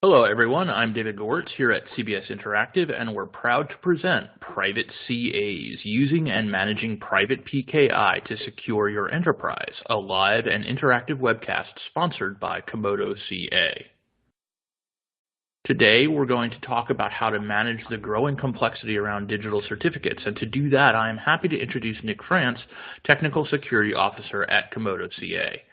Hello everyone, I'm David Goertz here at CBS Interactive, and we're proud to present Private CAs, Using and Managing Private PKI to Secure Your Enterprise, a live and interactive webcast sponsored by Komodo CA. Today we're going to talk about how to manage the growing complexity around digital certificates, and to do that I am happy to introduce Nick France, Technical Security Officer at Komodo CA.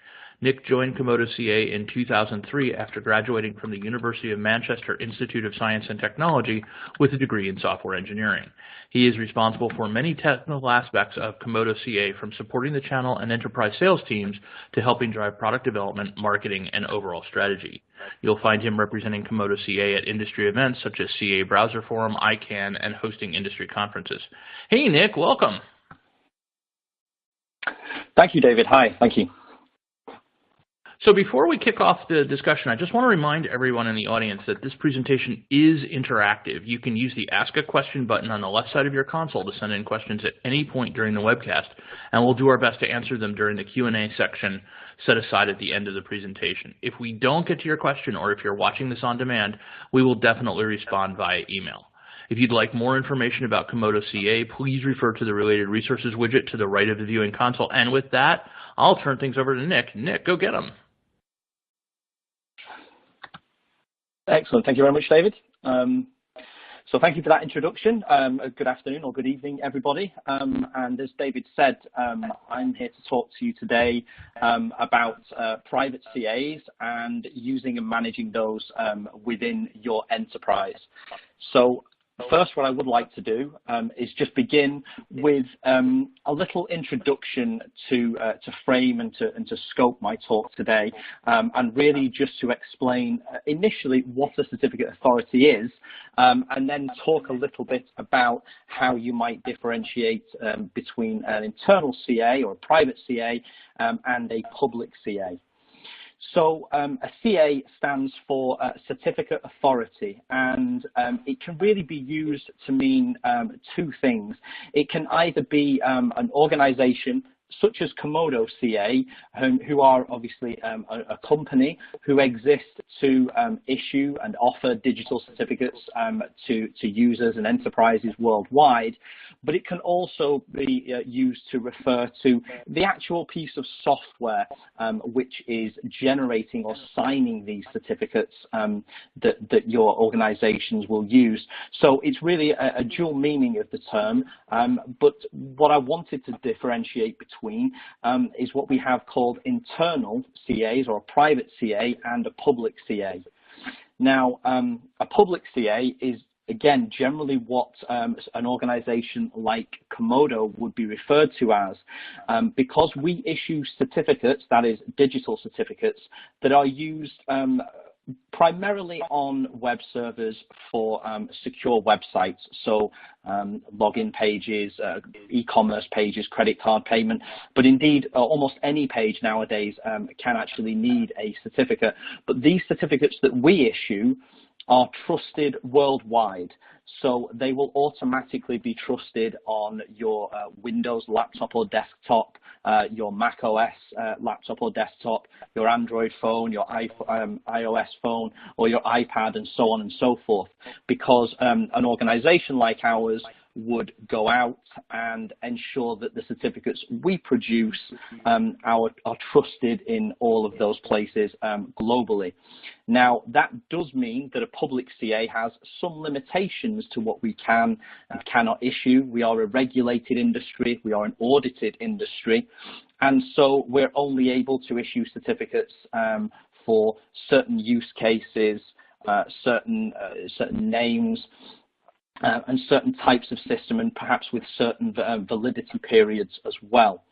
Nick joined Komodo CA in 2003 after graduating from the University of Manchester Institute of Science and Technology with a degree in software engineering. He is responsible for many technical aspects of Komodo CA, from supporting the channel and enterprise sales teams to helping drive product development, marketing, and overall strategy. You'll find him representing Komodo CA at industry events such as CA Browser Forum, ICANN, and hosting industry conferences. Hey Nick, welcome. Thank you, David. Hi, thank you. So before we kick off the discussion, I just want to remind everyone in the audience that this presentation is interactive. You can use the Ask a Question button on the left side of your console to send in questions at any point during the webcast, and we'll do our best to answer them during the Q&A section set aside at the end of the presentation. If we don't get to your question, or if you're watching this on demand, we will definitely respond via email. If you'd like more information about Komodo CA, please refer to the Related Resources widget to the right of the viewing console. And with that, I'll turn things over to Nick. Nick, go get them. Excellent. Thank you very much, David. So thank you for that introduction. Good afternoon or good evening, everybody. And as David said, I'm here to talk to you today about private CAs and using and managing those within your enterprise. So first, what I would like to do is just begin with a little introduction to frame and to scope my talk today, and really just to explain initially what a certificate authority is, and then talk a little bit about how you might differentiate between an internal CA or a private CA and a public CA. So a CA stands for Certificate Authority, and it can really be used to mean two things. It can either be an organization such as Komodo CA, who are obviously a company who exists to issue and offer digital certificates to users and enterprises worldwide, but it can also be used to refer to the actual piece of software which is generating or signing these certificates that your organizations will use. So it's really a dual meaning of the term, but what I wanted to differentiate between is what we have called internal CAs, or a private CA, and a public CA. Now, a public CA is, again, generally what an organization like Komodo would be referred to as, because we issue certificates, that is digital certificates, that are used primarily on web servers for secure websites, so login pages, e-commerce pages, credit card payment, but indeed almost any page nowadays can actually need a certificate. But these certificates that we issue are trusted worldwide, so they will automatically be trusted on your Windows laptop or desktop, your Mac OS laptop or desktop, your Android phone, your iOS phone, or your iPad, and so on and so forth, because an organization like ours would go out and ensure that the certificates we produce are trusted in all of those places globally. Now, that does mean that a public CA has some limitations to what we can and cannot issue. We are a regulated industry, we are an audited industry, and so we're only able to issue certificates for certain use cases, certain names, and certain types of system, and perhaps with certain validity periods as well.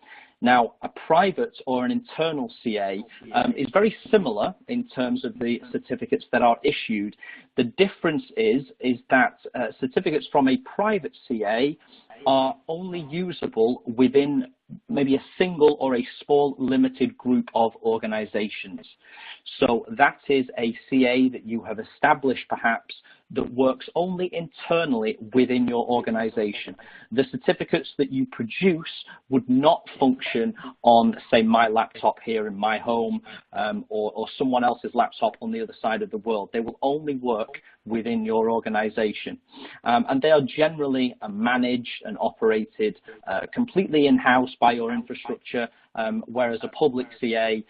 Now, a private or an internal CA is very similar in terms of the certificates that are issued. The difference is that certificates from a private CA are only usable within maybe a single or a small limited group of organizations. So that is a CA that you have established perhaps that works only internally within your organization. The certificates that you produce would not function on, say, my laptop here in my home or someone else's laptop on the other side of the world. They will only work within your organization. And they are generally managed and operated completely in-house by your infrastructure, whereas a public CA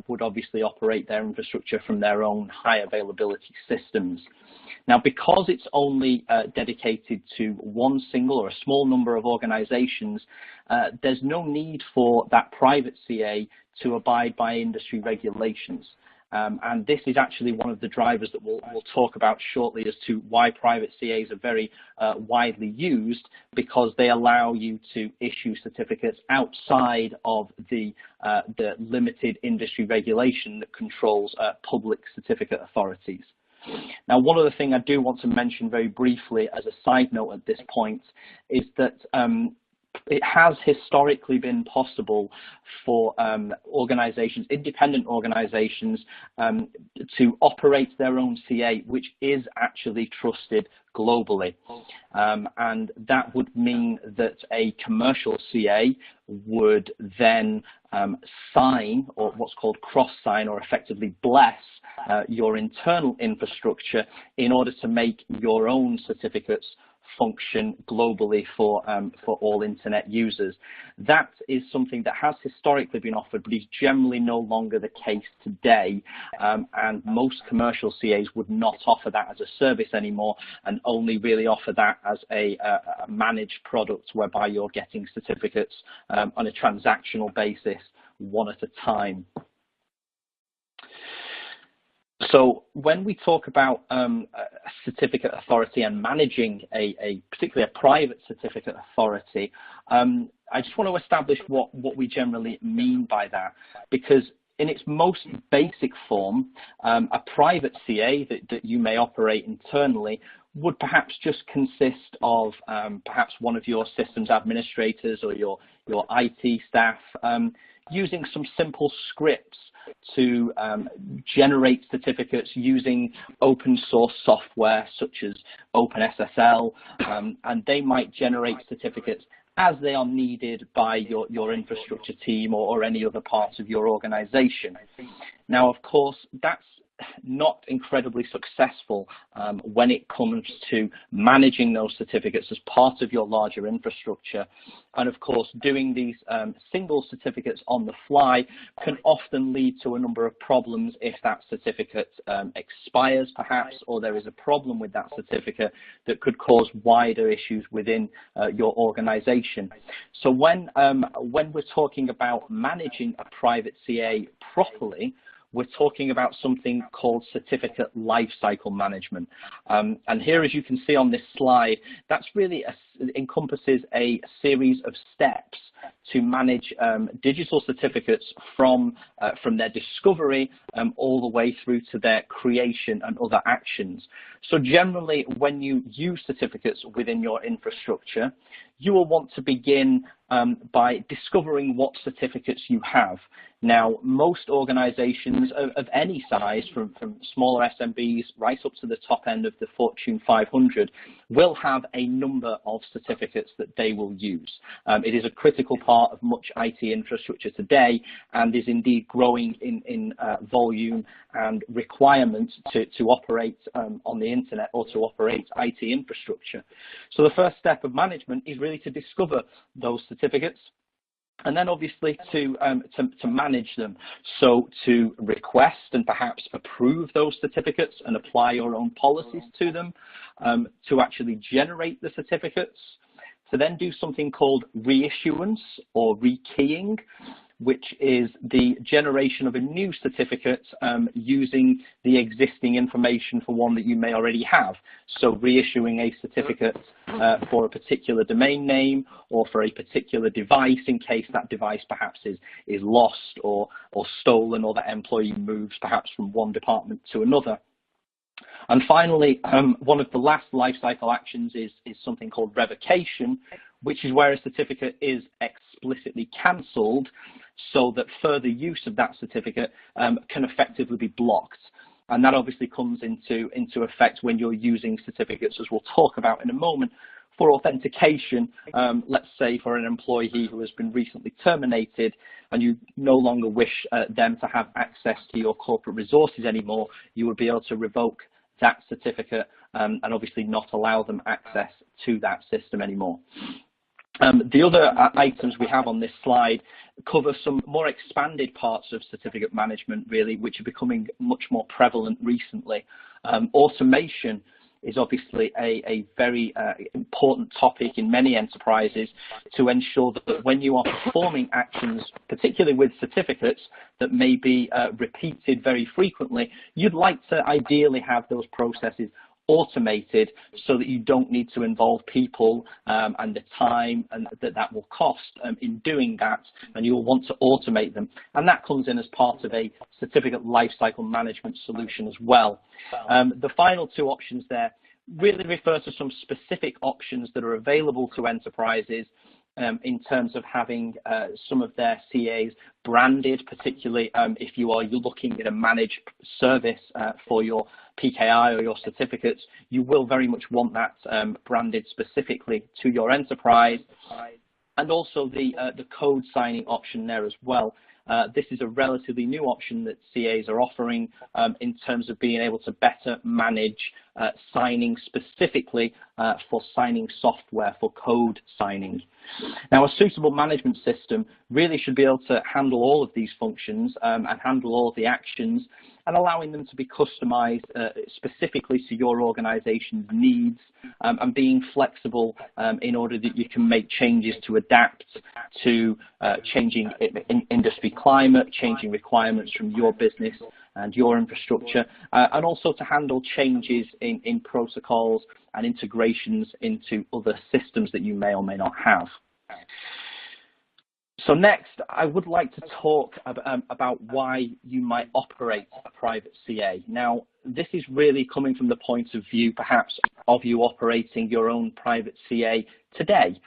would obviously operate their infrastructure from their own high availability systems. Now, because it's only dedicated to one single or a small number of organizations, there's no need for that private CA to abide by industry regulations. And this is actually one of the drivers that we'll talk about shortly as to why private CAs are very widely used, because they allow you to issue certificates outside of the limited industry regulation that controls public certificate authorities. Now, one other thing I do want to mention very briefly as a side note at this point is that it has historically been possible for organizations, independent organizations, to operate their own CA, which is actually trusted globally. And that would mean that a commercial CA would then sign, or what's called cross-sign, or effectively bless your internal infrastructure in order to make your own certificates function globally for all internet users. That is something that has historically been offered, but is generally no longer the case today. And most commercial CAs would not offer that as a service anymore, and only really offer that as a managed product whereby you're getting certificates on a transactional basis, one at a time. So when we talk about a certificate authority and managing particularly a private certificate authority, I just want to establish what we generally mean by that, because in its most basic form, a private CA that you may operate internally would perhaps just consist of perhaps one of your systems administrators or your IT staff using some simple scripts to generate certificates using open source software such as OpenSSL, and they might generate certificates as they are needed by your infrastructure team or any other parts of your organization. Now, of course, that's not incredibly successful when it comes to managing those certificates as part of your larger infrastructure. And of course, doing these single certificates on the fly can often lead to a number of problems if that certificate expires perhaps, or there is a problem with that certificate that could cause wider issues within your organization. So when we're talking about managing a private CA properly, we're talking about something called certificate lifecycle management. And here, as you can see on this slide, that's really encompasses a series of steps to manage digital certificates from their discovery all the way through to their creation and other actions. So generally, when you use certificates within your infrastructure, you will want to begin by discovering what certificates you have. Now, most organizations of any size, from smaller SMBs right up to the top end of the Fortune 500, will have a number of certificates that they will use. It is a critical part of much IT infrastructure today, and is indeed growing in volume and requirements to operate on the internet or to operate IT infrastructure. So the first step of management is really to discover those certificates, and then obviously to manage them. So to request and perhaps approve those certificates and apply your own policies to them, to actually generate the certificates, to then do something called reissuance or rekeying, which is the generation of a new certificate using the existing information for one that you may already have. So reissuing a certificate for a particular domain name or for a particular device in case that device perhaps is lost or stolen, or that employee moves perhaps from one department to another. And finally, one of the last lifecycle actions is something called revocation, which is where a certificate is explicitly cancelled so that further use of that certificate can effectively be blocked. And that obviously comes into effect when you're using certificates, as we'll talk about in a moment, for authentication. Let's say for an employee who has been recently terminated and you no longer wish them to have access to your corporate resources anymore, you would be able to revoke that certificate and obviously not allow them access to that system anymore. The other items we have on this slide cover some more expanded parts of certificate management, really, which are becoming much more prevalent recently. Automation is obviously a very important topic in many enterprises to ensure that when you are performing actions, particularly with certificates that may be repeated very frequently, you'd like to ideally have those processes automated so that you don't need to involve people and the time and that will cost in doing that, and you'll want to automate them. And that comes in as part of a certificate lifecycle management solution as well. The final two options there really refer to some specific options that are available to enterprises in terms of having some of their CAs branded, particularly if you're looking at a managed service for your PKI or your certificates. You will very much want that branded specifically to your enterprise. And also the code signing option there as well. This is a relatively new option that CAs are offering in terms of being able to better manage signing specifically for signing software, for code signing. Now, a suitable management system really should be able to handle all of these functions and handle all of the actions, and allowing them to be customized specifically to your organization's needs, and being flexible in order that you can make changes to adapt to changing industry climate, changing requirements from your business and your infrastructure, and also to handle changes in protocols and integrations into other systems that you may or may not have. So next, I would like to talk about why you might operate a private CA. Now, this is really coming from the point of view, perhaps, of you operating your own private CA today.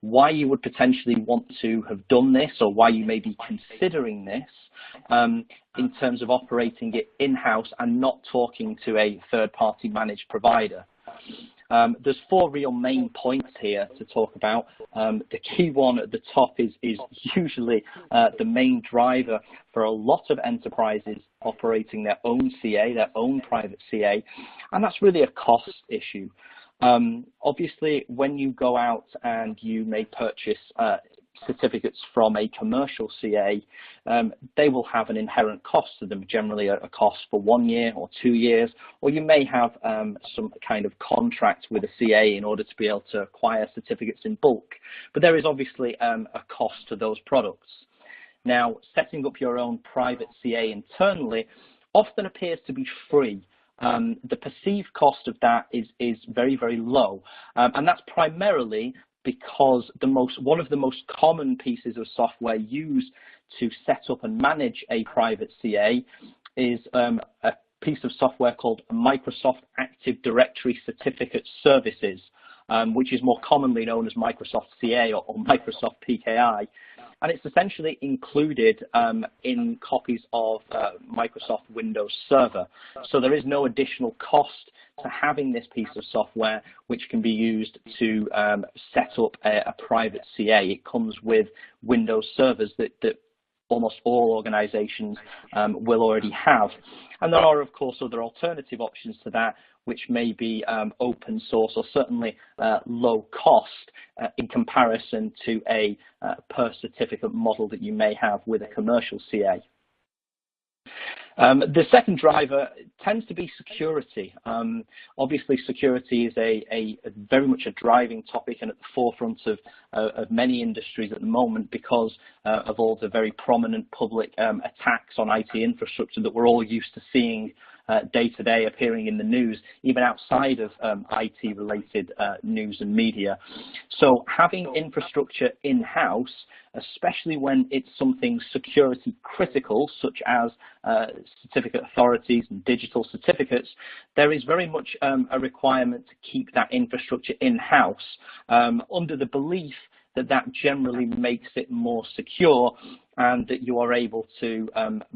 Why you would potentially want to have done this, or why you may be considering this in terms of operating it in-house and not talking to a third-party managed provider. There's four real main points here to talk about. The key one at the top is usually the main driver for a lot of enterprises operating their own CA, their own private CA, and that's really a cost issue. Obviously, when you go out and you may purchase certificates from a commercial CA, they will have an inherent cost to them, generally a cost for 1 year or 2 years, or you may have some kind of contract with a CA in order to be able to acquire certificates in bulk. But there is obviously a cost to those products. Now, setting up your own private CA internally often appears to be free. The perceived cost of that is very, very low, and that's primarily because one of the most common pieces of software used to set up and manage a private CA is a piece of software called Microsoft Active Directory Certificate Services, which is more commonly known as Microsoft CA or Microsoft PKI. And it's essentially included in copies of Microsoft Windows Server. So there is no additional cost to having this piece of software, which can be used to set up a private CA. It comes with Windows servers that almost all organizations will already have. And there are, of course, other alternative options to that, which may be open source or certainly low cost in comparison to a per certificate model that you may have with a commercial CA. The second driver tends to be security. Obviously, security is a very much a driving topic and at the forefront of many industries at the moment because of all the very prominent public attacks on IT infrastructure that we're all used to seeing day to day appearing in the news, even outside of IT-related news and media. So having infrastructure in-house, especially when it's something security critical, such as certificate authorities and digital certificates, there is very much a requirement to keep that infrastructure in-house under the belief that generally makes it more secure, and that you are able to,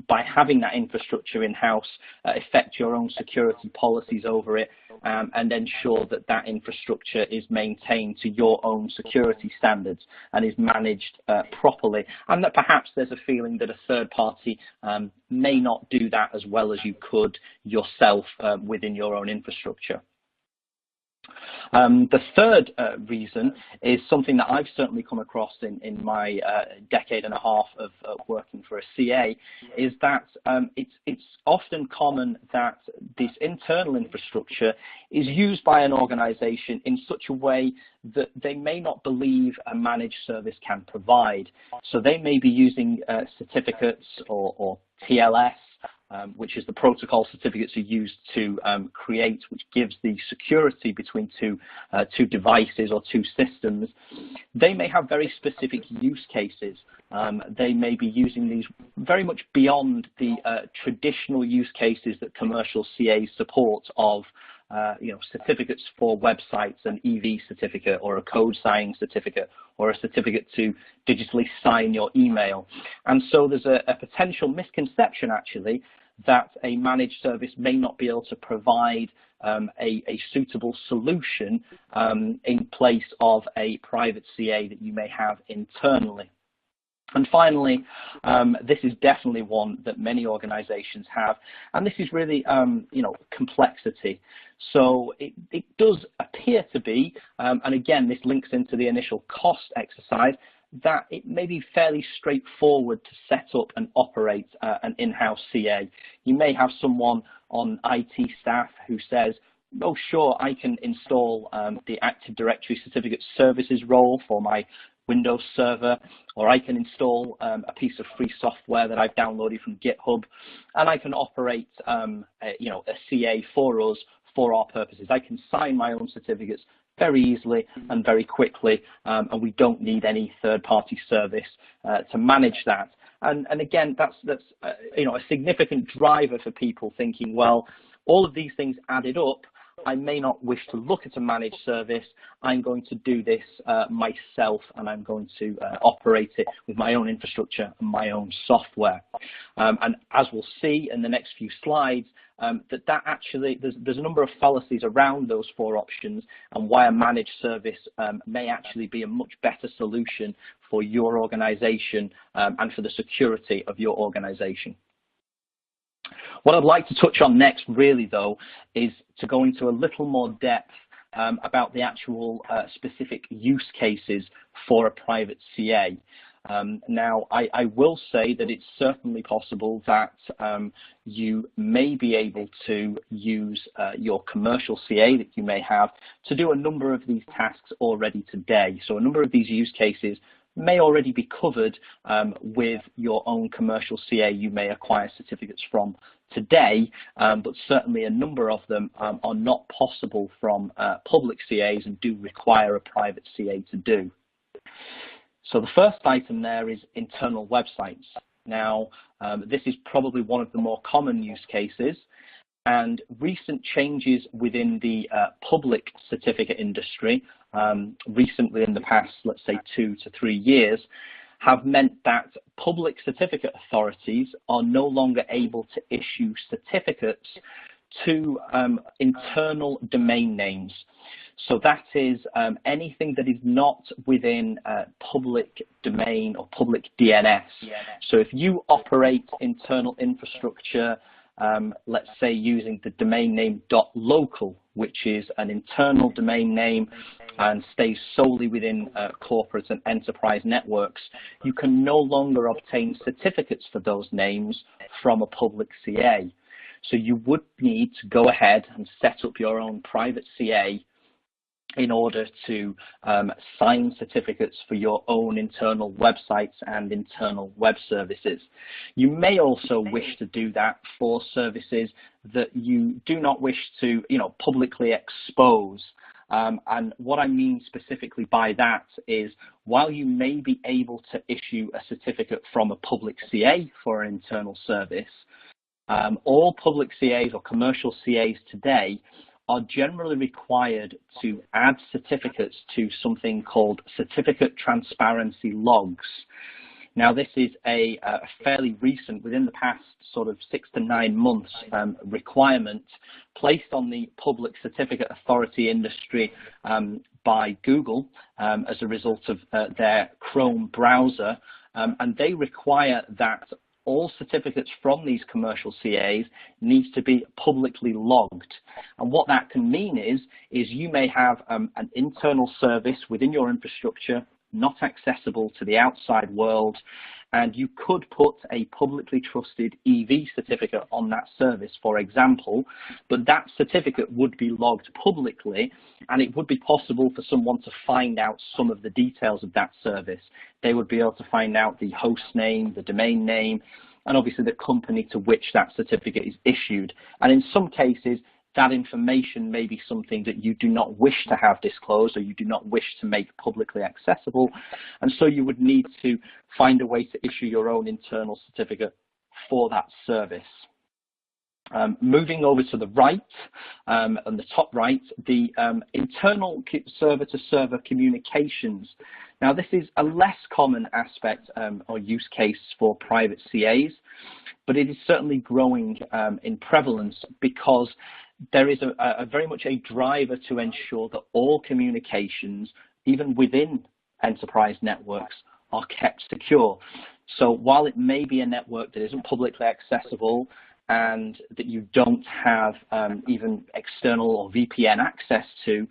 by having that infrastructure in-house, effect your own security policies over it, and ensure that that infrastructure is maintained to your own security standards and is managed properly, and that perhaps there's a feeling that a third party may not do that as well as you could yourself within your own infrastructure. The third reason is something that I've certainly come across in my decade and a half of working for a CA, is that it's often common that this internal infrastructure is used by an organization in such a way that they may not believe a managed service can provide. So they may be using certificates or TLS, which is the protocol certificates are used to create, which gives the security between two devices or two systems. They may have very specific use cases. They may be using these very much beyond the traditional use cases that commercial CAs support of certificates for websites, an EV certificate or a code signing certificate or a certificate to digitally sign your email. And so there's a potential misconception actually that a managed service may not be able to provide a suitable solution in place of a private CA that you may have internally. And finally, this is definitely one that many organizations have, and this is really, complexity. So it does appear to be, and again, this links into the initial cost exercise, that it may be fairly straightforward to set up and operate an in-house CA. You may have someone on IT staff who says, oh, sure, I can install the Active Directory Certificate Services role for my Windows server, or I can install a piece of free software that I've downloaded from GitHub, and I can operate a CA for us for our purposes. I can sign my own certificates very easily and very quickly, and we don't need any third-party service to manage that. And again, that's a significant driver for people thinking, well, all of these things added up, I may not wish to look at a managed service. I'm going to do this myself, and I'm going to operate it with my own infrastructure and my own software. And as we'll see in the next few slides, that actually there's a number of fallacies around those four options, and why a managed service may actually be a much better solution for your organization and for the security of your organization. What I'd like to touch on next, really, though, is to go into a little more depth about the actual specific use cases for a private CA. Now, I will say that it's certainly possible that you may be able to use your commercial CA that you may have to do a number of these tasks already today. So a number of these use cases may already be covered with your own commercial CA you may acquire certificates from today, but certainly a number of them are not possible from public CAs and do require a private CA to do. So the first item there is internal websites. Now, this is probably one of the more common use cases, and recent changes within the public certificate industry, recently in the past, let's say 2 to 3 years, have meant that public certificate authorities are no longer able to issue certificates to internal domain names. So that is anything that is not within public domain or public DNS. So if you operate internal infrastructure, let's say using the domain name .local, which is an internal domain name and stays solely within corporate and enterprise networks, you can no longer obtain certificates for those names from a public CA. So you would need to go ahead and set up your own private CA in order to sign certificates for your own internal websites and internal web services. You may also wish to do that for services that you do not wish to, publicly expose. And what I mean specifically by that is, while you may be able to issue a certificate from a public CA for an internal service, all public CAs or commercial CAs today are generally required to add certificates to something called certificate transparency logs. Now, this is a fairly recent, within the past sort of 6 to 9 months, requirement placed on the public certificate authority industry by Google as a result of their Chrome browser, and they require that all certificates from these commercial CAs needs to be publicly logged. And what that can mean is you may have an internal service within your infrastructure not accessible to the outside world, and you could put a publicly trusted EV certificate on that service, for example, but that certificate would be logged publicly, and it would be possible for someone to find out some of the details of that service. They would be able to find out the host name, the domain name, and obviously the company to which that certificate is issued. And in some cases, that information may be something that you do not wish to have disclosed or you do not wish to make publicly accessible. And so you would need to find a way to issue your own internal certificate for that service. Moving over to the right, on the top right, the internal server-to-server communications. Now, this is a less common aspect or use case for private CAs, but it is certainly growing in prevalence because there is a very much a driver to ensure that all communications, even within enterprise networks, are kept secure. So while it may be a network that isn't publicly accessible and that you don't have even external or VPN access to,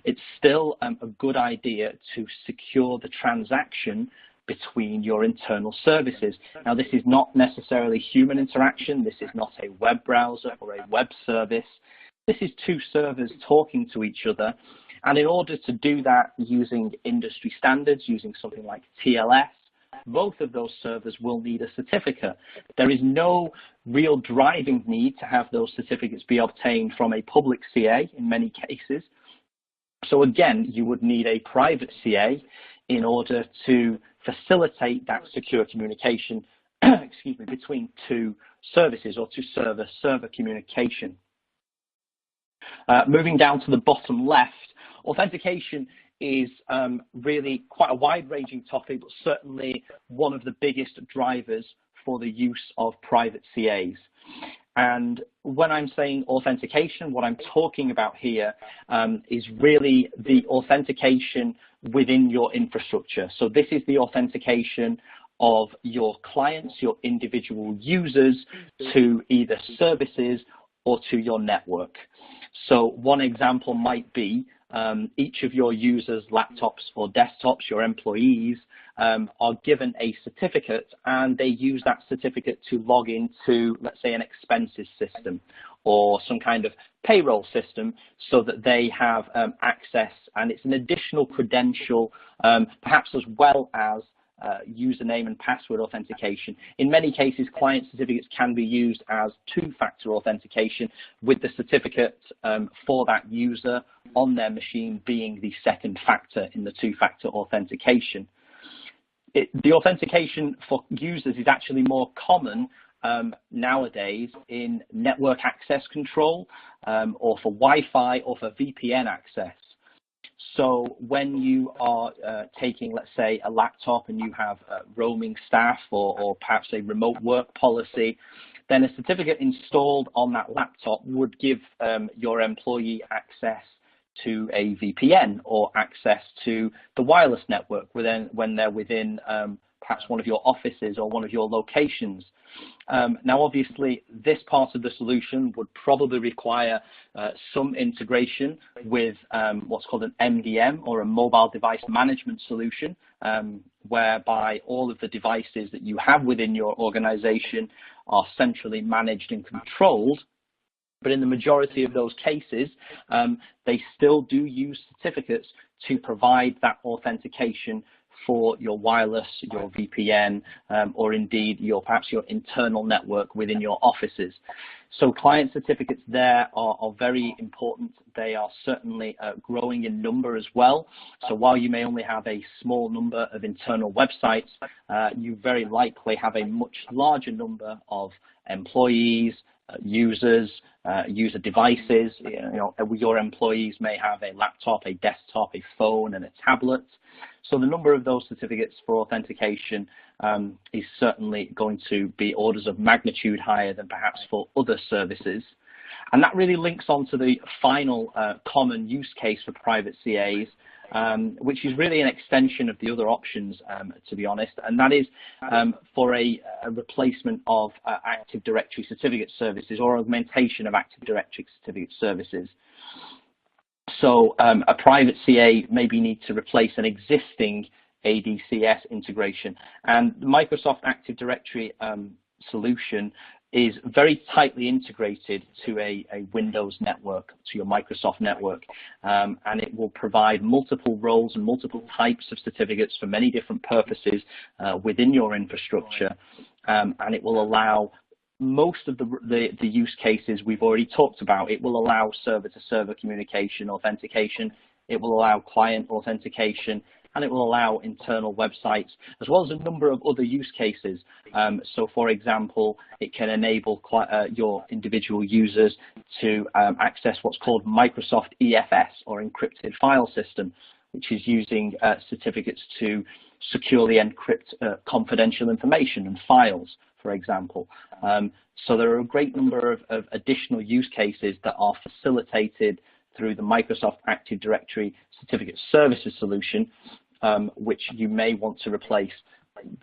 it's still a good idea to secure the transaction between your internal services. Now, this is not necessarily human interaction. This is not a web browser or a web service. This is two servers talking to each other. And in order to do that using industry standards, using something like TLS, both of those servers will need a certificate. There is no real driving need to have those certificates be obtained from a public CA in many cases. So again, you would need a private CA in order to facilitate that secure communication excuse me, between two services or to server communication. Moving down to the bottom left, authentication is really quite a wide-ranging topic, but certainly one of the biggest drivers for the use of private CAs. And when I'm saying authentication, what I'm talking about here is really the authentication within your infrastructure. So this is the authentication of your clients, your individual users, to either services or to your network. So one example might be each of your users' laptops or desktops, your employees, are given a certificate, and they use that certificate to log into, let's say, an expenses system or some kind of payroll system so that they have access, and it's an additional credential, perhaps as well as username and password authentication. In many cases, client certificates can be used as two-factor authentication, with the certificate for that user on their machine being the second factor in the two-factor authentication. The authentication for users is actually more common nowadays in network access control or for Wi-Fi or for VPN access. So when you are taking, let's say, a laptop and you have roaming staff or perhaps a remote work policy, then a certificate installed on that laptop would give your employee access to a VPN or access to the wireless network when they're within perhaps one of your offices or one of your locations. Now, obviously, this part of the solution would probably require some integration with what's called an MDM, or a mobile device management solution, whereby all of the devices that you have within your organization are centrally managed and controlled. But in the majority of those cases, they still do use certificates to provide that authentication for your wireless, your VPN, or indeed perhaps your internal network within your offices. So client certificates there are very important. They are certainly growing in number as well. So while you may only have a small number of internal websites, you very likely have a much larger number of employees, users, user devices. Your employees may have a laptop, a desktop, a phone, and a tablet. So the number of those certificates for authentication is certainly going to be orders of magnitude higher than perhaps for other services. And that really links on to the final common use case for private CAs, which is really an extension of the other options, to be honest, and that is for a replacement of Active Directory certificate services or augmentation of Active Directory certificate services. So a private CA maybe need to replace an existing ADCS integration, and the Microsoft Active Directory solution is very tightly integrated to a Windows network, to your Microsoft network, and it will provide multiple roles and multiple types of certificates for many different purposes within your infrastructure, and it will allow most of the use cases we've already talked about. It will allow server-to-server communication authentication, it will allow client authentication, and it will allow internal websites, as well as a number of other use cases. So, for example, it can enable your individual users to access what's called Microsoft EFS, or Encrypted File System, which is using certificates to securely encrypt confidential information and files, for example. So there are a great number of additional use cases that are facilitated through the Microsoft Active Directory Certificate Services solution, which you may want to replace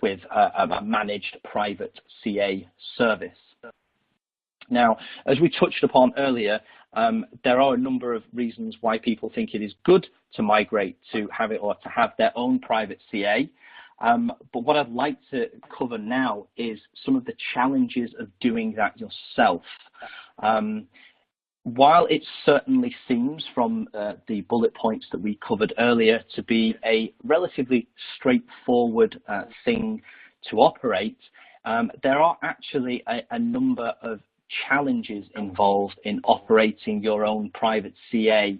with a managed private CA service. Now, as we touched upon earlier, there are a number of reasons why people think it is good to migrate to have it or to have their own private CA. But what I'd like to cover now is some of the challenges of doing that yourself. While it certainly seems from the bullet points that we covered earlier to be a relatively straightforward thing to operate, there are actually a number of challenges involved in operating your own private CA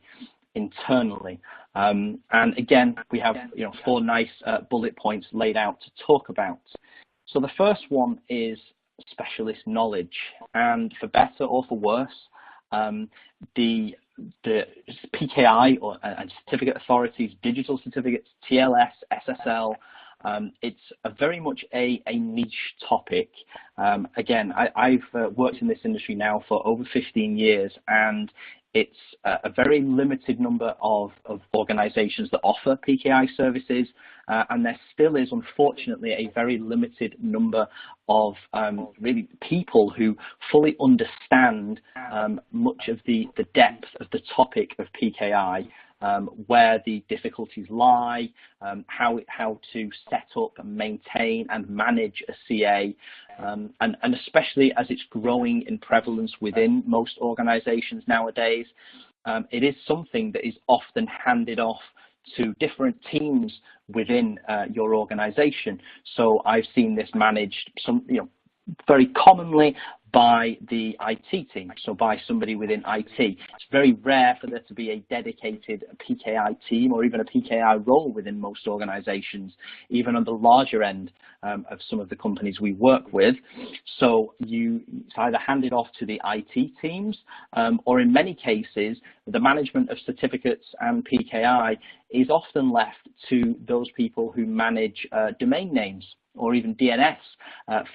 internally. And again, we have 4 nice bullet points laid out to talk about. So the first one is specialist knowledge, and for better or for worse, the PKI and certificate authorities, digital certificates, TLS, SSL, it's very much a niche topic. Again, I've worked in this industry now for over 15 years, and it's a very limited number of organizations that offer PKI services, and there still is, unfortunately, a very limited number of really people who fully understand much of the depth of the topic of PKI, where the difficulties lie, how to set up and maintain and manage a CA, and especially as it's growing in prevalence within most organizations nowadays, it is something that is often handed off to different teams within your organization. So I've seen this managed very commonly by the IT team, so by somebody within IT. It's very rare for there to be a dedicated PKI team or even a PKI role within most organizations, even on the larger end of some of the companies we work with. So it's either handed off to the IT teams, or in many cases, the management of certificates and PKI is often left to those people who manage domain names or even DNS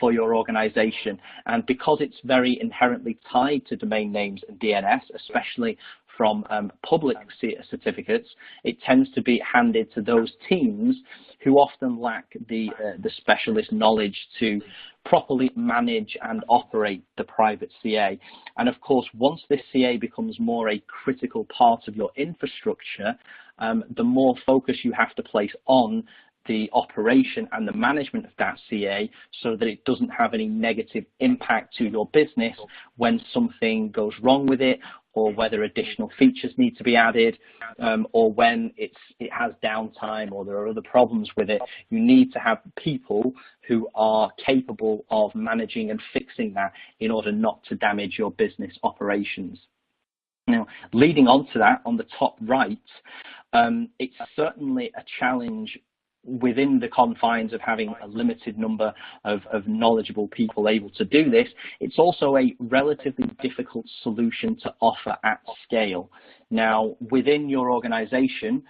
for your organization. And because it's very inherently tied to domain names and DNS, especially from public certificates, it tends to be handed to those teams who often lack the specialist knowledge to properly manage and operate the private CA. And of course, once this CA becomes more a critical part of your infrastructure, the more focus you have to place on the operation and the management of that CA so that it doesn't have any negative impact to your business when something goes wrong with it, or whether additional features need to be added, or when it has downtime or there are other problems with it. You need to have people who are capable of managing and fixing that in order not to damage your business operations. Now, leading on to that, on the top right, it's certainly a challenge within the confines of having a limited number of knowledgeable people able to do this, it's also a relatively difficult solution to offer at scale. Now, within your organization,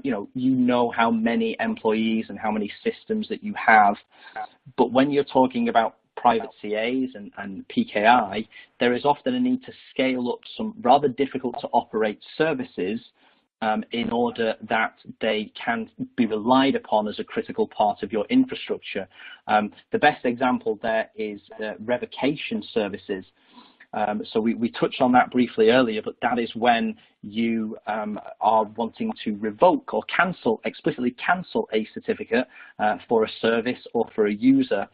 you know how many employees and how many systems that you have, but when you're talking about private CAs and PKI, there is often a need to scale up some rather difficult to operate services in order that they can be relied upon as a critical part of your infrastructure. The best example there is revocation services. So we touched on that briefly earlier, but that is when you are wanting to revoke or explicitly cancel a certificate for a service or for a user.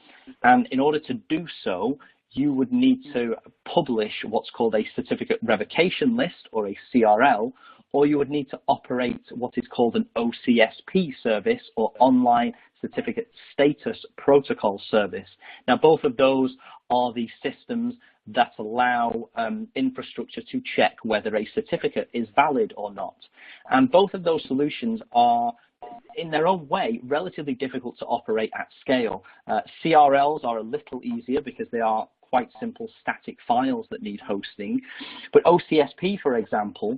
And in order to do so, you would need to publish what's called a certificate revocation list, or a CRL, or you would need to operate what is called an OCSP service, or online certificate status protocol service. Now, both of those are the systems that allow infrastructure to check whether a certificate is valid or not. And both of those solutions are, in their own way, relatively difficult to operate at scale. CRLs are a little easier because they are quite simple static files that need hosting. But OCSP, for example,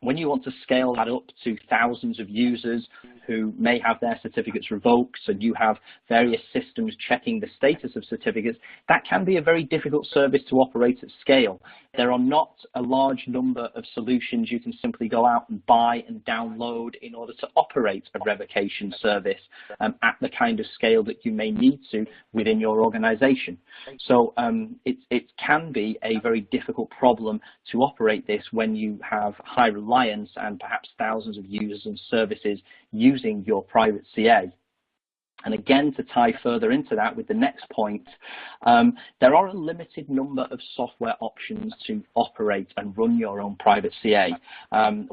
when you want to scale that up to thousands of users who may have their certificates revoked, and you have various systems checking the status of certificates, that can be a very difficult service to operate at scale. There are not a large number of solutions you can simply go out and buy and download in order to operate a revocation service at the kind of scale that you may need to within your organization. So it can be a very difficult problem to operate this when you have high reliance and perhaps thousands of users and services using your private CA. And again, to tie further into that with the next point, there are a limited number of software options to operate and run your own private CA.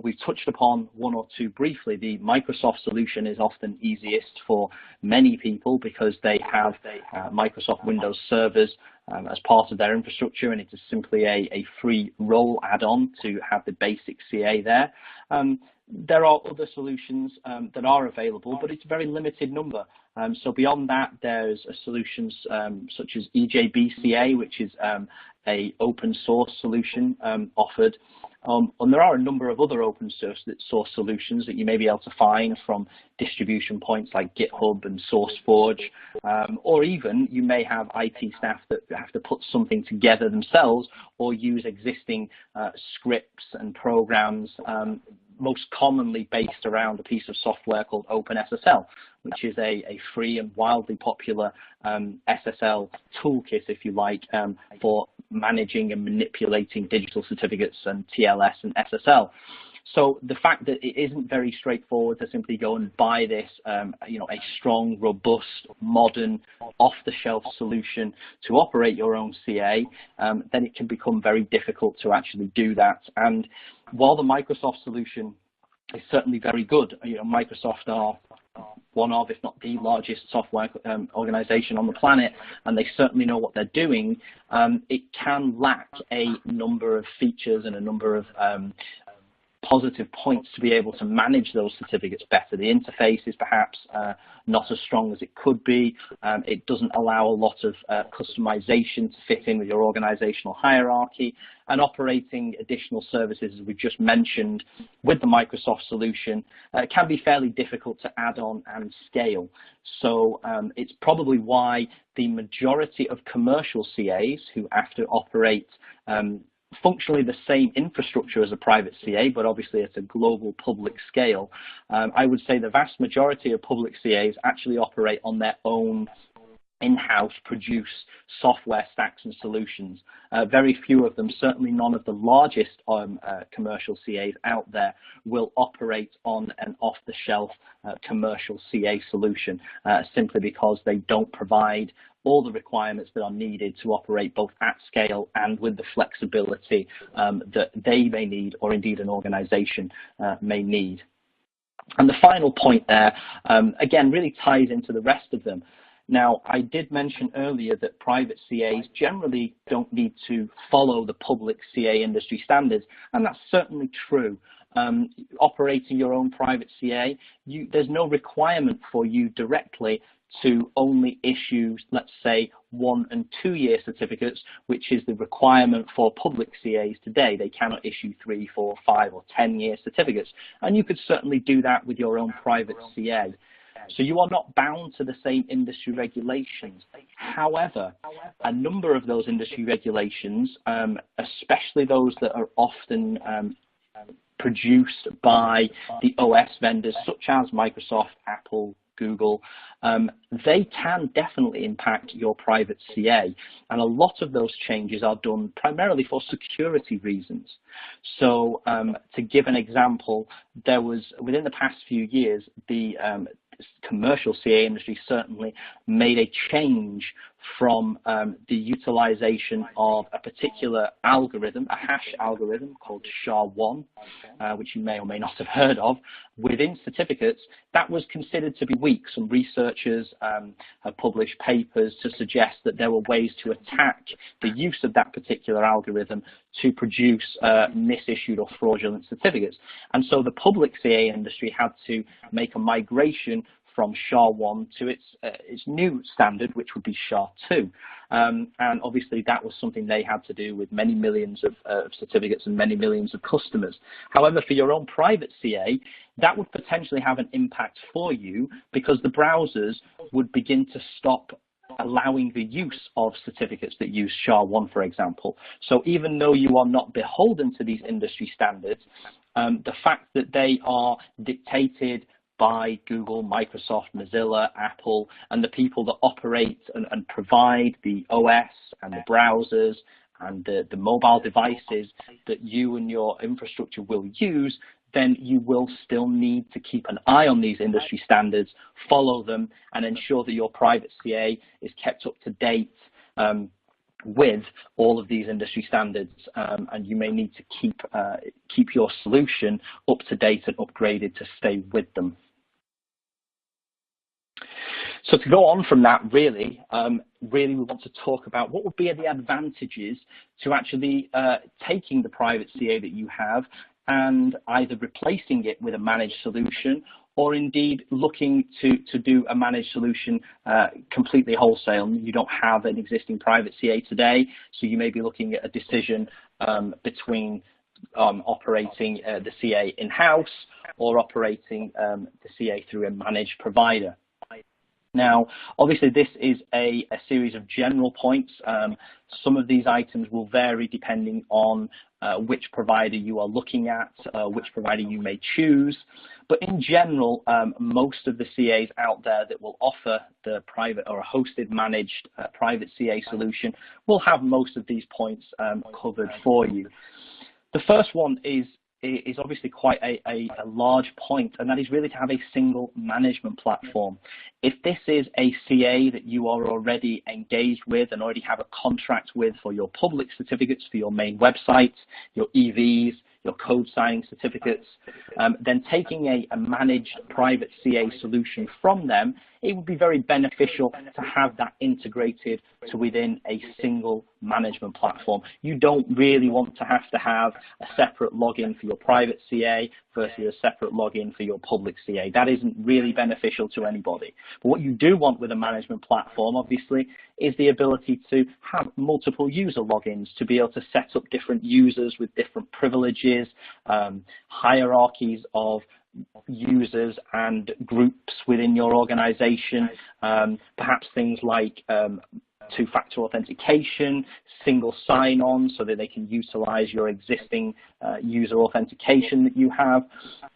We've touched upon one or two briefly. The Microsoft solution is often easiest for many people because they have Microsoft Windows servers as part of their infrastructure, and it is simply a free role add-on to have the basic CA there. There are other solutions that are available, but it's a very limited number. So beyond that, there's solutions such as EJBCA, which is a open source solution offered. And there are a number of other open source solutions that you may be able to find from distribution points like GitHub and SourceForge, or even you may have IT staff that have to put something together themselves or use existing scripts and programs, most commonly based around a piece of software called OpenSSL, which is a free and wildly popular SSL toolkit, if you like, for managing and manipulating digital certificates and TLS and SSL. So the fact that it isn't very straightforward to simply go and buy this, a strong, robust, modern, off-the-shelf solution to operate your own CA, then it can become very difficult to actually do that. And while the Microsoft solution is certainly very good, Microsoft are one of, if not the largest software organization on the planet, and they certainly know what they're doing, it can lack a number of features and a number of positive points to be able to manage those certificates better. The interface is perhaps not as strong as it could be. It doesn't allow a lot of customization to fit in with your organizational hierarchy, and operating additional services, as we just mentioned, with the Microsoft solution can be fairly difficult to add on and scale. So it's probably why the majority of commercial CAs who have to operate functionally the same infrastructure as a private CA, but obviously at a global public scale, I would say the vast majority of public CAs actually operate on their own in-house produce software stacks and solutions. Very few of them, certainly none of the largest commercial CAs out there, will operate on an off-the-shelf commercial CA solution, simply because they don't provide all the requirements that are needed to operate both at scale and with the flexibility that they may need, or indeed an organization may need. And the final point there, again, really ties into the rest of them. Now, I did mention earlier that private CAs generally don't need to follow the public CA industry standards, and that's certainly true. operating your own private CA, there's no requirement for you directly to only issue, let's say, 1- and 2-year certificates, which is the requirement for public CAs today. They cannot issue 3, 4, 5, or 10-year certificates. And you could certainly do that with your own private CA. So you are not bound to the same industry regulations. However, a number of those industry regulations, especially those that are often produced by the OS vendors such as Microsoft, Apple, Google, they can definitely impact your private CA. And a lot of those changes are done primarily for security reasons. So to give an example, there was, within the past few years, the commercial CA industry certainly made a change from the utilization of a particular algorithm, a hash algorithm called SHA-1, which you may or may not have heard of, within certificates. That was considered to be weak. Some researchers have published papers to suggest that there were ways to attack the use of that particular algorithm to produce misissued or fraudulent certificates. And so the public CA industry had to make a migration from SHA-1 to its new standard, which would be SHA-2. And obviously that was something they had to do with many millions of certificates and many millions of customers. However, for your own private CA, that would potentially have an impact for you because the browsers would begin to stop allowing the use of certificates that use SHA-1, for example. So even though you are not beholden to these industry standards, the fact that they are dictated by Google, Microsoft, Mozilla, Apple, and the people that operate and provide the OS and the browsers and the mobile devices that you and your infrastructure will use, then you will still need to keep an eye on these industry standards, follow them, and ensure that your private CA is kept up to date with all of these industry standards, and you may need to keep your solution up to date and upgraded to stay with them. So to go on from that, really we want to talk about what would be the advantages to actually taking the private CA that you have and either replacing it with a managed solution or indeed looking to do a managed solution completely wholesale. You don't have an existing private CA today, so you may be looking at a decision between operating the CA in-house or operating the CA through a managed provider. Now, obviously, this is a series of general points. Some of these items will vary depending on which provider you are looking at, which provider you may choose. But in general, most of the CAs out there that will offer the private or a hosted managed private CA solution will have most of these points covered for you. The first one is obviously quite a large point, and that is really to have a single management platform. If this is a CA that you are already engaged with and already have a contract with for your public certificates, for your main website, your EVs, your code signing certificates, then taking a managed private CA solution from them, it would be very beneficial to have that integrated to within a single management platform. You don't really want to have a separate login for your private CA versus a separate login for your public CA. That isn't really beneficial to anybody. But what you do want with a management platform, obviously, is the ability to have multiple user logins, to be able to set up different users with different privileges, hierarchies of users and groups within your organization, perhaps things like two-factor authentication, single sign-on so that they can utilize your existing user authentication that you have.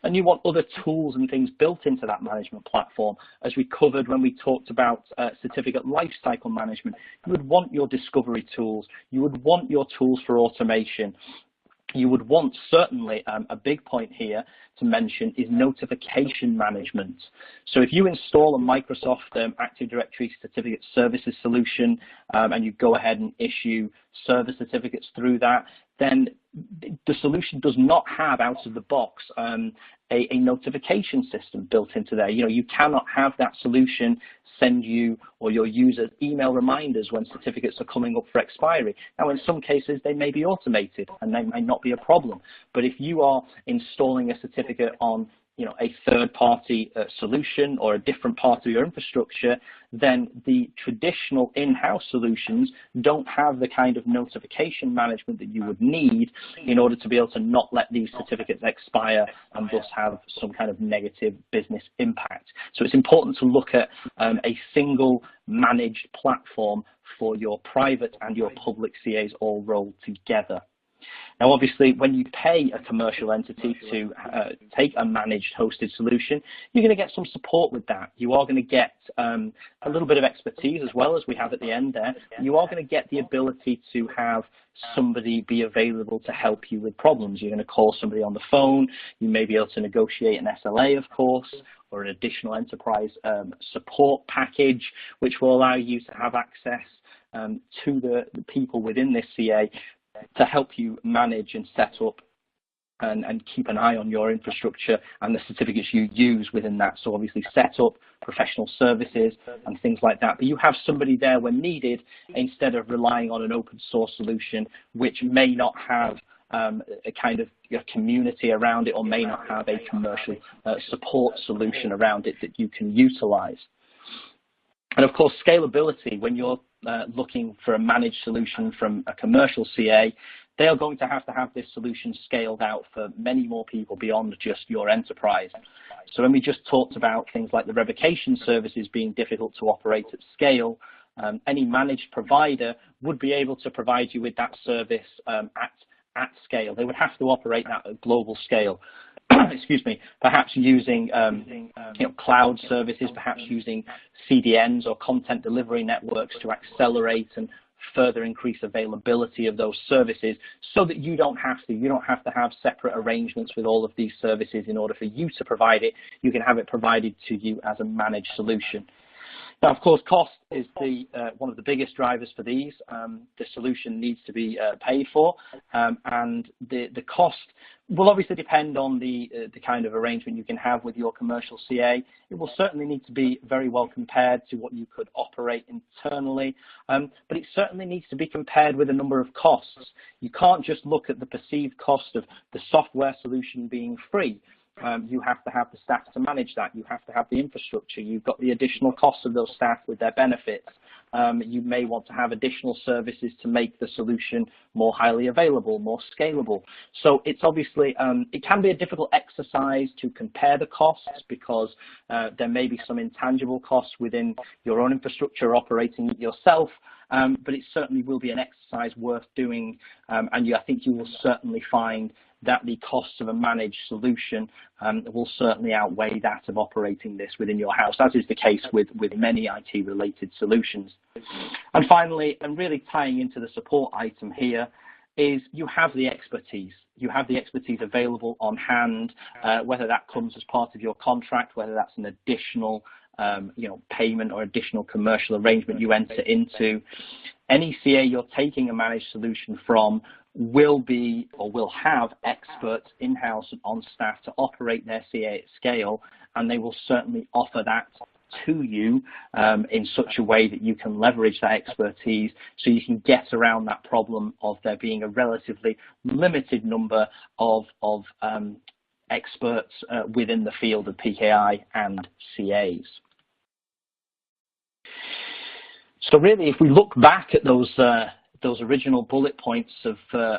And you want other tools and things built into that management platform. As we covered when we talked about certificate lifecycle management, you would want your discovery tools. You would want your tools for automation. You would want, certainly, a big point here to mention is notification management. So if you install a Microsoft Active Directory Certificate Services solution and you go ahead and issue service certificates through that, then the solution does not have out of the box a notification system built into there. You know, you cannot have that solution send you or your users email reminders when certificates are coming up for expiry. Now, in some cases, they may be automated and they may not be a problem. But if you are installing a certificate on, you know, a third-party solution or a different part of your infrastructure, then the traditional in-house solutions don't have the kind of notification management that you would need in order to be able to not let these certificates expire and thus have some kind of negative business impact. So it's important to look at a single managed platform for your private and your public CAs all rolled together. Now, obviously, when you pay a commercial entity to take a managed hosted solution, you're going to get some support with that. You are going to get a little bit of expertise as well, as we have at the end there. You are going to get the ability to have somebody be available to help you with problems. You're going to call somebody on the phone. You may be able to negotiate an SLA, of course, or an additional enterprise support package, which will allow you to have access to the people within this CA to help you manage and set up and keep an eye on your infrastructure and the certificates you use within that. So obviously set up professional services and things like that. But you have somebody there when needed instead of relying on an open source solution which may not have a kind of community around it or may not have a commercial support solution around it that you can utilize. And of course, scalability, when you're looking for a managed solution from a commercial CA, they are going to have this solution scaled out for many more people beyond just your enterprise. So when we just talked about things like the revocation services being difficult to operate at scale, any managed provider would be able to provide you with that service at scale. They would have to operate that at global scale. Excuse me, perhaps using cloud services, perhaps using CDNs or content delivery networks to accelerate and further increase availability of those services so that you don't have to have separate arrangements with all of these services in order for you to provide it. You can have it provided to you as a managed solution. Now, of course, cost is one of the biggest drivers for these. The solution needs to be paid for, and the cost will obviously depend on the kind of arrangement you can have with your commercial CA. It will certainly need to be very well compared to what you could operate internally, but it certainly needs to be compared with a number of costs. You can't just look at the perceived cost of the software solution being free. You have to have the staff to manage that. You have to have the infrastructure. You've got the additional costs of those staff with their benefits. You may want to have additional services to make the solution more highly available, more scalable. So it's obviously, it can be a difficult exercise to compare the costs because there may be some intangible costs within your own infrastructure operating it yourself. But it certainly will be an exercise worth doing, and I think you will certainly find that the costs of a managed solution will certainly outweigh that of operating this within your house, as is the case with many IT-related solutions. And finally, and really tying into the support item here, is you have the expertise. You have the expertise available on hand, whether that comes as part of your contract, whether that's an additional payment or additional commercial arrangement you enter into. Any CA you're taking a managed solution from will be or will have experts in-house and on staff to operate their CA at scale, and they will certainly offer that to you in such a way that you can leverage that expertise so you can get around that problem of there being a relatively limited number of experts within the field of PKI and CAs. So really, if we look back at those original bullet points of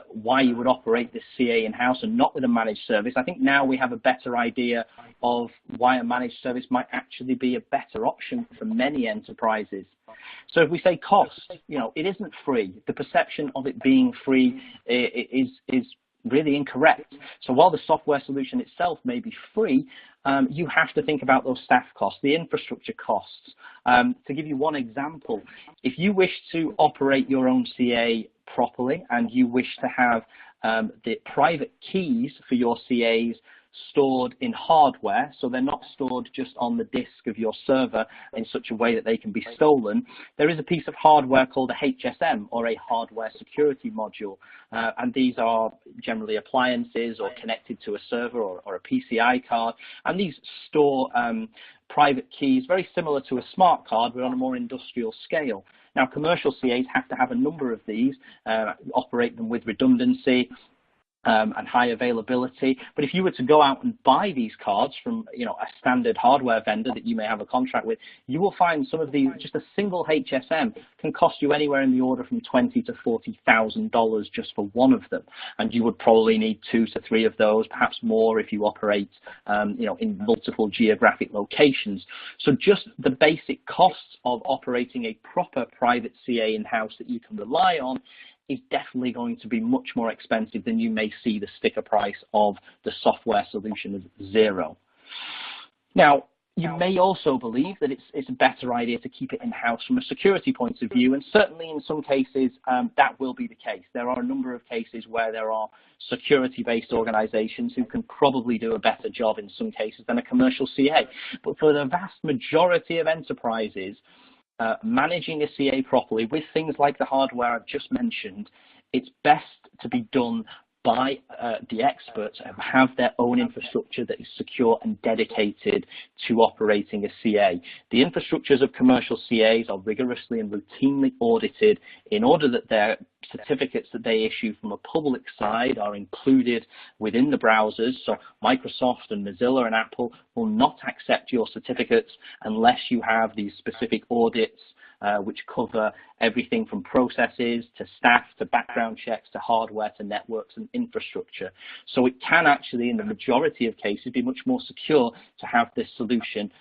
why you would operate this CA in-house and not with a managed service, I think now we have a better idea of why a managed service might actually be a better option for many enterprises. So if we say cost, it isn't free. The perception of it being free is really incorrect. So while the software solution itself may be free, you have to think about those staff costs, the infrastructure costs. To give you one example, if you wish to operate your own CA properly and you wish to have the private keys for your CAs stored in hardware, so they're not stored just on the disk of your server in such a way that they can be stolen. There is a piece of hardware called a HSM, or a hardware security module, and these are generally appliances or connected to a server or a PCI card, and these store private keys very similar to a smart card, but on a more industrial scale. Now, commercial CAs have to have a number of these, operate them with redundancy, and high availability. But if you were to go out and buy these cards from, a standard hardware vendor that you may have a contract with, you will find some of these, just a single HSM can cost you anywhere in the order from $20,000 to $40,000 just for one of them. And you would probably need 2 to 3 of those, perhaps more if you operate, in multiple geographic locations. So just the basic costs of operating a proper private CA in-house that you can rely on is definitely going to be much more expensive than you may see the sticker price of the software solution as zero. Now, you may also believe that it's a better idea to keep it in-house from a security point of view, and certainly in some cases that will be the case. There are a number of cases where there are security-based organizations who can probably do a better job in some cases than a commercial CA. But for the vast majority of enterprises, managing a CA properly with things like the hardware I've just mentioned, it's best to be done by the experts who have their own infrastructure that is secure and dedicated to operating a CA. The infrastructures of commercial CAs are rigorously and routinely audited in order that their certificates that they issue from a public side are included within the browsers. So Microsoft and Mozilla and Apple will not accept your certificates unless you have these specific audits which cover everything from processes to staff to background checks to hardware to networks and infrastructure. So it can actually, in the majority of cases, be much more secure to have this solution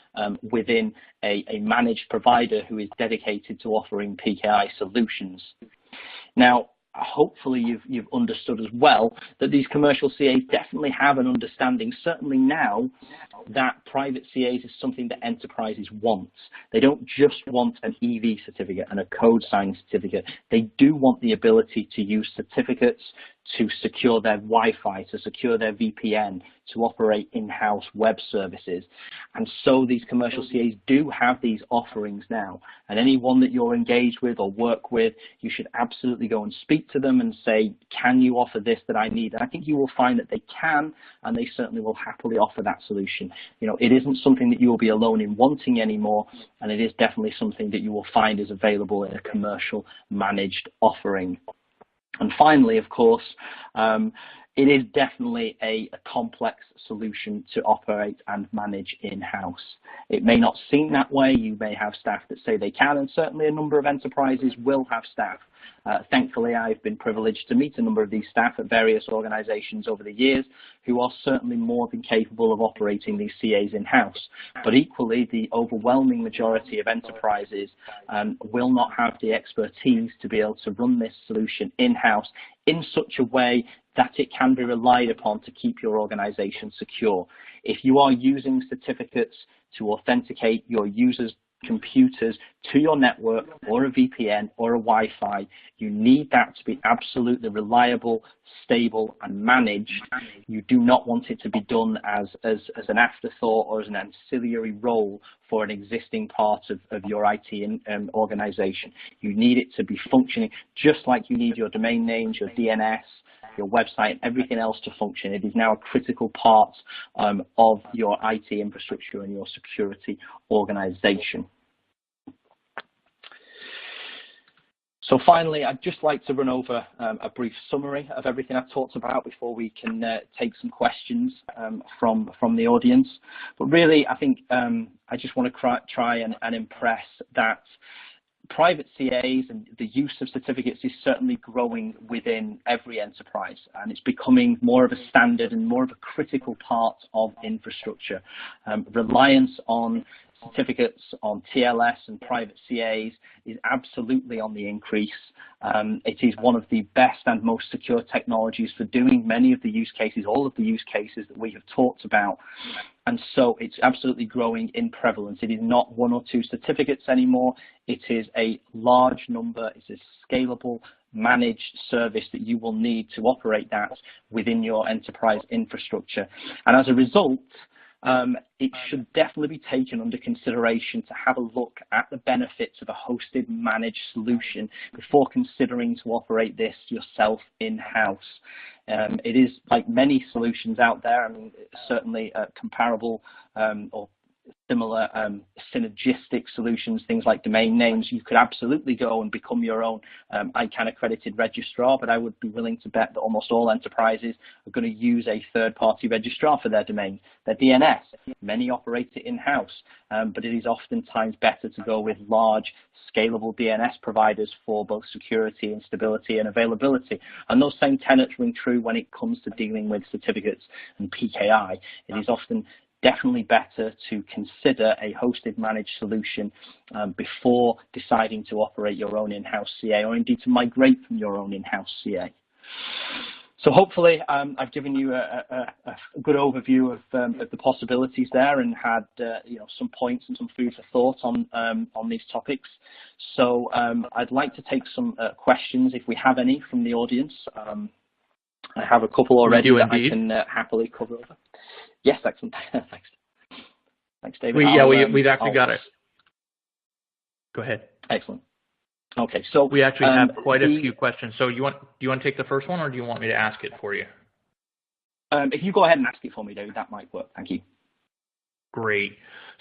within a managed provider who is dedicated to offering PKI solutions. Now, hopefully you've understood as well that these commercial CAs definitely have an understanding, certainly now, that private CAs is something that enterprises want. They don't just want an EV certificate and a code signing certificate. They do want the ability to use certificates to secure their Wi-Fi, to secure their VPN, to operate in-house web services. And so these commercial CAs do have these offerings now. And anyone that you're engaged with or work with, you should absolutely go and speak to them and say, can you offer this that I need? And I think you will find that they can, and they certainly will happily offer that solution. It isn't something that you will be alone in wanting anymore, and it is definitely something that you will find is available in a commercial managed offering. And finally, of course, it is definitely a complex solution to operate and manage in-house. It may not seem that way. You may have staff that say they can, and certainly a number of enterprises will have staff. Thankfully, I've been privileged to meet a number of these staff at various organizations over the years who are certainly more than capable of operating these CAs in-house. But equally, the overwhelming majority of enterprises will not have the expertise to be able to run this solution in-house in such a way that it can be relied upon to keep your organization secure. If you are using certificates to authenticate your users' computers to your network or a VPN or a Wi-Fi, you need that to be absolutely reliable, stable, and managed. You do not want it to be done as an afterthought or as an ancillary role for an existing part of your IT organization. You need it to be functioning just like you need your domain names, your DNS, your website, everything else to function. It is now a critical part of your IT infrastructure and your security organization. So finally, I'd just like to run over a brief summary of everything I've talked about before we can take some questions from the audience. But really, I think I just want to try and impress that private CAs and the use of certificates is certainly growing within every enterprise, and it's becoming more of a standard and more of a critical part of infrastructure. Reliance on certificates, on TLS and private CAs is absolutely on the increase. It is one of the best and most secure technologies for doing many of the use cases, all of the use cases that we have talked about. And so it's absolutely growing in prevalence. It is not 1 or 2 certificates anymore. It is a large number. It's a scalable managed service that you will need to operate that within your enterprise infrastructure. And as a result, it should definitely be taken under consideration to have a look at the benefits of a hosted managed solution before considering to operate this yourself in-house. It is like many solutions out there, I mean, certainly comparable or similar synergistic solutions, things like domain names. You could absolutely go and become your own ICANN accredited registrar, but I would be willing to bet that almost all enterprises are going to use a third-party registrar for their domain. Their DNS, many operate it in-house, but it is oftentimes better to go with large, scalable DNS providers for both security and stability and availability. And those same tenets ring true when it comes to dealing with certificates and PKI. It is often definitely better to consider a hosted managed solution before deciding to operate your own in-house CA, or indeed to migrate from your own in-house CA. So hopefully I've given you a good overview of the possibilities there, and had some points and some food for thought on these topics. So I'd like to take some questions if we have any from the audience. I have a couple already that I can happily cover over. Yes, excellent. Thanks, David. We've actually got it. Go ahead. Excellent. Okay, so we actually have quite a few questions. So do you want to take the first one, or do you want me to ask it for you? If you go ahead and ask it for me, David, that might work. Thank you. Great.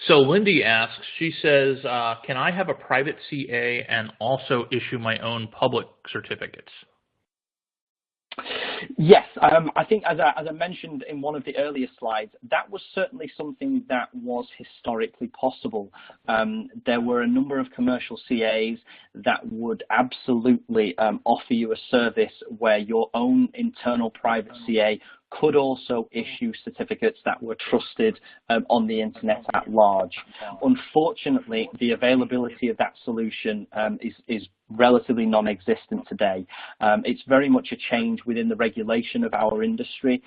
So Lindy asks, she says, can I have a private CA and also issue my own public certificates? Yes, I think as I mentioned in one of the earlier slides, that was certainly something that was historically possible. There were a number of commercial CAs that would absolutely offer you a service where your own internal private CA could also issue certificates that were trusted on the internet at large. Unfortunately, the availability of that solution is relatively non-existent today. It's very much a change within the regulation of our industry,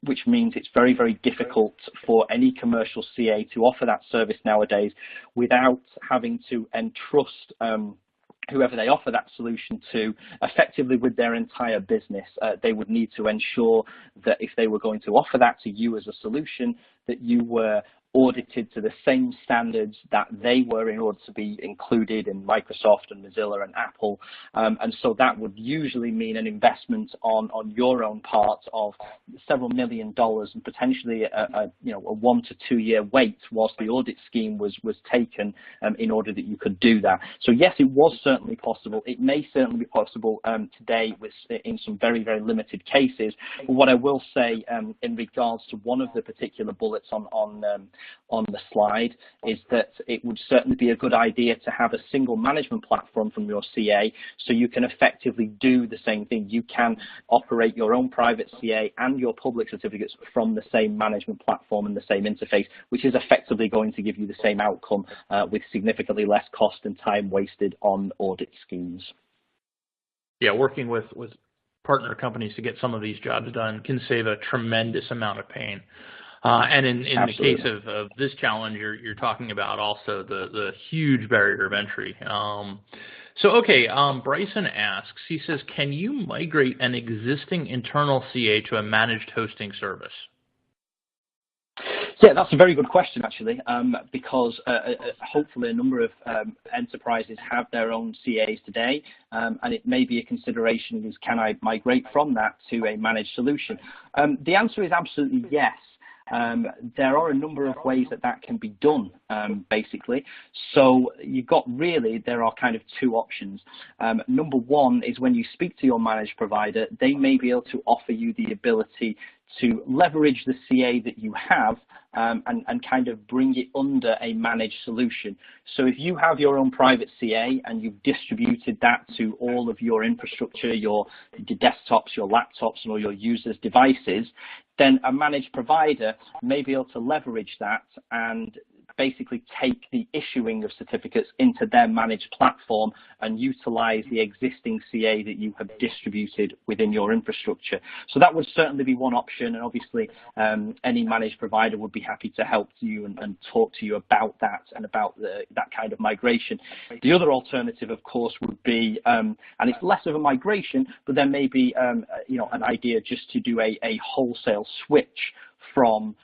which means it's very, very difficult for any commercial CA to offer that service nowadays without having to entrust whoever they offer that solution to effectively with their entire business. They would need to ensure that if they were going to offer that to you as a solution, that you were audited to the same standards that they were in order to be included in Microsoft and Mozilla and Apple. And so that would usually mean an investment on your own part of several $1 million and potentially a 1 to 2 year wait whilst the audit scheme was taken in order that you could do that. So yes, it was certainly possible. It may certainly be possible today in some very, very limited cases. But what I will say in regards to one of the particular bullets on the slide is that it would certainly be a good idea to have a single management platform from your CA, so you can effectively do the same thing. You can operate your own private CA and your public certificates from the same management platform and the same interface, which is effectively going to give you the same outcome with significantly less cost and time wasted on audit schemes. Yeah, working with partner companies to get some of these jobs done can save a tremendous amount of pain. And in the case of this challenge, you're talking about also the huge barrier of entry. Bryson asks, he says, can you migrate an existing internal CA to a managed hosting service? Yeah, that's a very good question, actually, because hopefully a number of enterprises have their own CAs today, and it may be a consideration is, can I migrate from that to a managed solution? The answer is absolutely yes. There are a number of ways that can be done, basically. So there are kind of two options. Number one is when you speak to your managed provider, they may be able to offer you the ability to leverage the CA that you have and kind of bring it under a managed solution. So if you have your own private CA and you've distributed that to all of your infrastructure, your desktops, your laptops, and all your users' devices, then a managed provider may be able to leverage that and basically take the issuing of certificates into their managed platform and utilize the existing CA that you have distributed within your infrastructure. So that would certainly be one option, and obviously any managed provider would be happy to help you and talk to you about that and about that kind of migration. The other alternative, of course, would be, and it's less of a migration, but there may be an idea just to do a wholesale switch from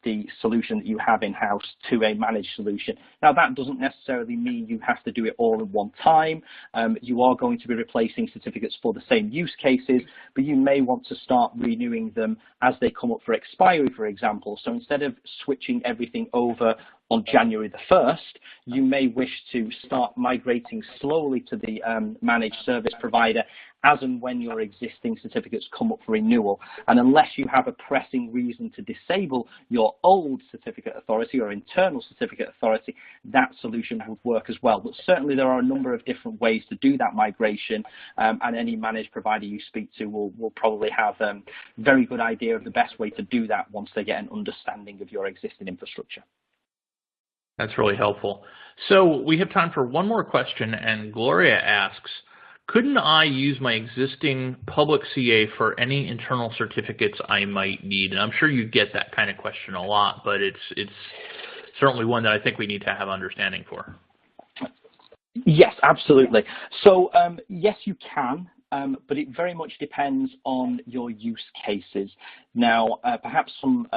the solution that you have in-house to a managed solution. Now, that doesn't necessarily mean you have to do it all in one time. You are going to be replacing certificates for the same use cases, but you may want to start renewing them as they come up for expiry, for example. So instead of switching everything over on January the 1st, you may wish to start migrating slowly to the managed service provider as and when your existing certificates come up for renewal. And unless you have a pressing reason to disable your old certificate authority or internal certificate authority, that solution would work as well. But certainly there are a number of different ways to do that migration, and any managed provider you speak to will probably have a very good idea of the best way to do that once they get an understanding of your existing infrastructure. That's really helpful. So we have time for one more question, and Gloria asks, couldn't I use my existing public CA for any internal certificates I might need? And I'm sure you get that kind of question a lot, but it's certainly one that I think we need to have understanding for. Yes, absolutely. So yes, you can. But it very much depends on your use cases. Now, perhaps some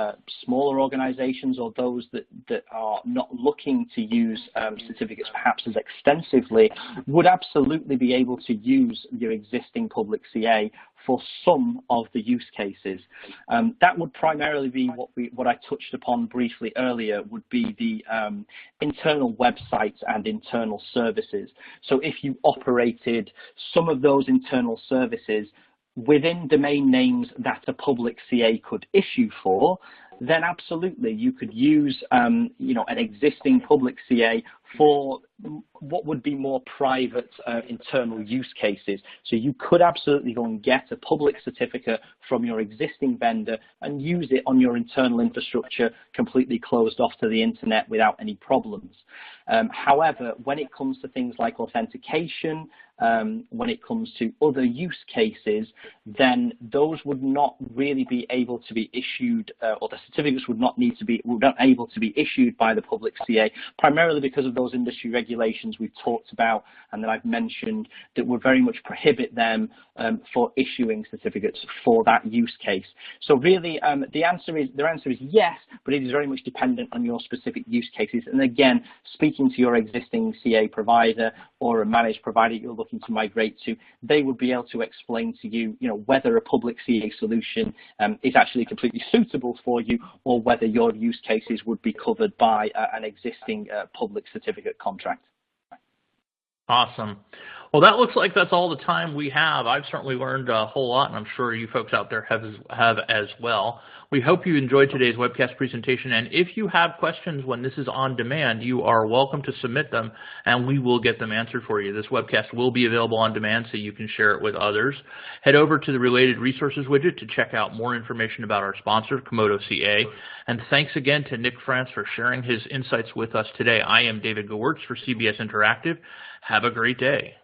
smaller organizations or those that are not looking to use certificates perhaps as extensively would absolutely be able to use your existing public CA for some of the use cases. That would primarily be what I touched upon briefly earlier, would be the internal websites and internal services. So if you operated some of those internal services within domain names that a public CA could issue for, then absolutely you could use an existing public CA for what would be more private internal use cases. So you could absolutely go and get a public certificate from your existing vendor and use it on your internal infrastructure completely closed off to the internet without any problems. However, when it comes to things like authentication, when it comes to other use cases, then those would not really be able to be issued, or the certificates would not able to be issued by the public CA, primarily because of those industry regulations we've talked about and that I've mentioned that would very much prohibit them for issuing certificates for that use case. So really, their answer is yes, but it is very much dependent on your specific use cases. And again, speaking to your existing CA provider or a managed provider you're looking to migrate to, they would be able to explain to you, whether a public CA solution is actually completely suitable for you, or whether your use cases would be covered by an existing public certificate contract. Awesome. Well, that looks like that's all the time we have. I've certainly learned a whole lot, and I'm sure you folks out there have as well. We hope you enjoyed today's webcast presentation, and if you have questions when this is on demand, you are welcome to submit them, and we will get them answered for you. This webcast will be available on demand, so you can share it with others. Head over to the Related Resources widget to check out more information about our sponsor, Komodo CA. And thanks again to Nick France for sharing his insights with us today. I am David Gewertz for CBS Interactive. Have a great day.